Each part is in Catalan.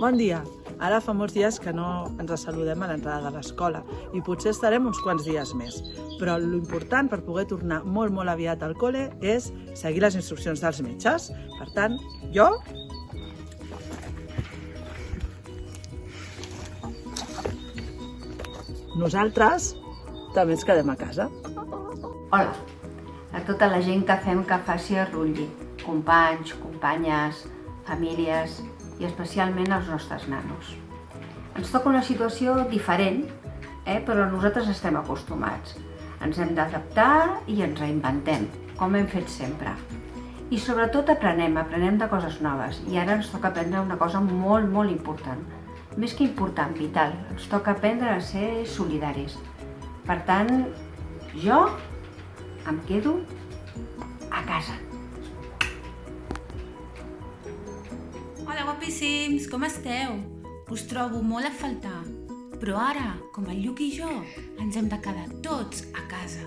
Bon dia. Ara fa molts dies que no ens saludem a l'entrada de l'escola i potser estarem uns quants dies més. Però l'important per poder tornar molt aviat al col·le és seguir les instruccions dels metges. Per tant, jo... Nosaltres també ens quedem a casa. Hola, a tota la gent que fem que faci el rutlli, companys, companyes, famílies i especialment els nostres nanos. Ens toca una situació diferent, però nosaltres estem acostumats. Ens hem d'adaptar i ens reinventem, com hem fet sempre. I sobretot aprenem de coses noves. I ara ens toca aprendre una cosa molt important. Més que important, vital. Ens toca aprendre a ser solidaris. Per tant, jo em quedo a casa. Hola, guapíssims, com esteu? Us trobo molt a faltar. Però ara, com el Lluc i jo, ens hem de quedar tots a casa.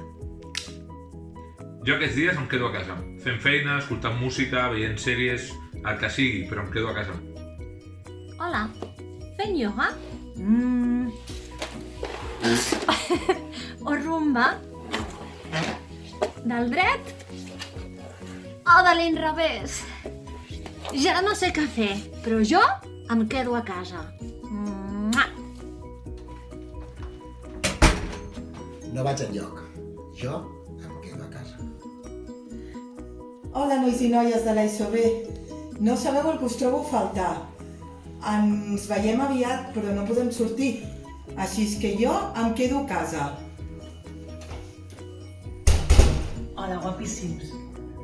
Jo aquests dies em quedo a casa, fent feina, escoltant música, veient sèries, el que sigui, però em quedo a casa. Hola, fent ioga? O rumba? Del dret? O de l'inrevés? Ja no sé què fer, però jo em quedo a casa. No vaig enlloc. Jo em quedo a casa. Hola, nois i noies de l'ESO B. No sabeu el que us trobo a faltar. Ens veiem aviat, però no podem sortir. Així que jo em quedo a casa. Hola, guapíssims.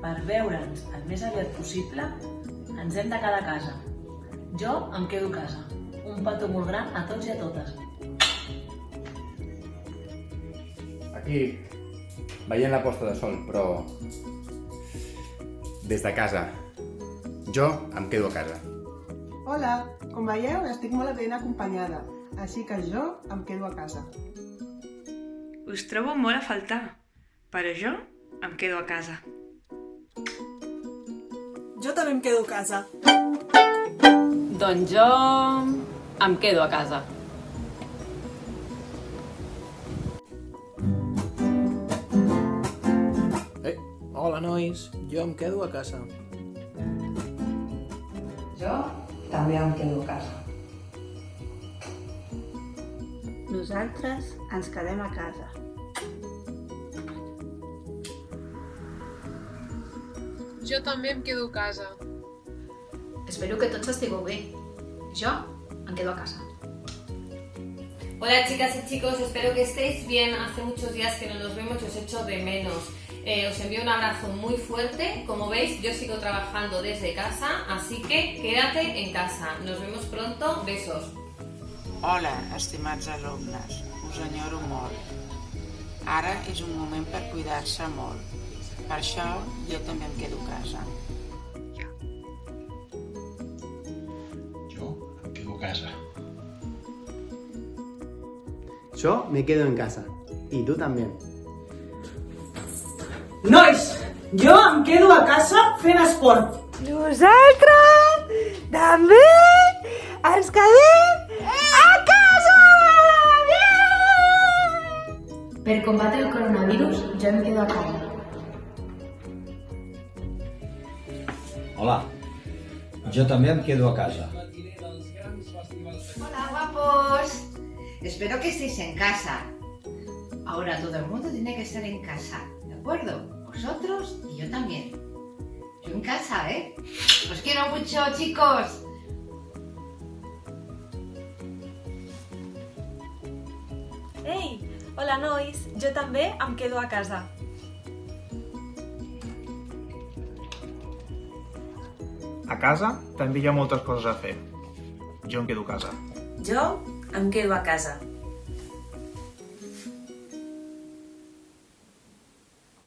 Per veure'ns el més aviat possible, ens hem de quedar a casa. Jo em quedo a casa. Un petó molt gran a tots i a totes. Aquí, veient la posta de sol, però des de casa. Jo em quedo a casa. Hola, com veieu, estic molt ben acompanyada, així que jo em quedo a casa. Us trobo molt a faltar, però jo em quedo a casa. Jo també em quedo a casa. Doncs jo em quedo a casa. Hola, nois. Jo em quedo a casa. Jo també em quedo a casa. Nosaltres ens quedem a casa. Jo també em quedo a casa. Espero que tots estigueu bé. Jo em quedo a casa. Hola chicas y chicos, espero que estéis bien. Hace muchos días que no nos vemos y os echo de menos. Os envío un abrazo muy fuerte. Como veis, yo sigo trabajando desde casa, así que quédate en casa. Nos vemos pronto. Besos. Hola, estimats alumnes. Us enyoro molt. Ara és un moment per cuidar-se molt. Per això jo també em quedo a casa. Jo em quedo a casa. Yo me quedo en casa. Y tú también. Nois, jo em quedo a casa fent esport. Nosaltres també ens quedem a casa! Per combatre el coronavirus, jo em quedo a casa. Hola, yo también me quedo a casa. Hola, guapos. Espero que estéis en casa. Ahora todo el mundo tiene que estar en casa, ¿de acuerdo? Vosotros y yo también. Yo en casa, ¿eh? Os quiero mucho, chicos. Ei, hola nois, jo també em quedo a casa. A casa també hi ha moltes coses a fer. Jo em quedo a casa. Jo em quedo a casa.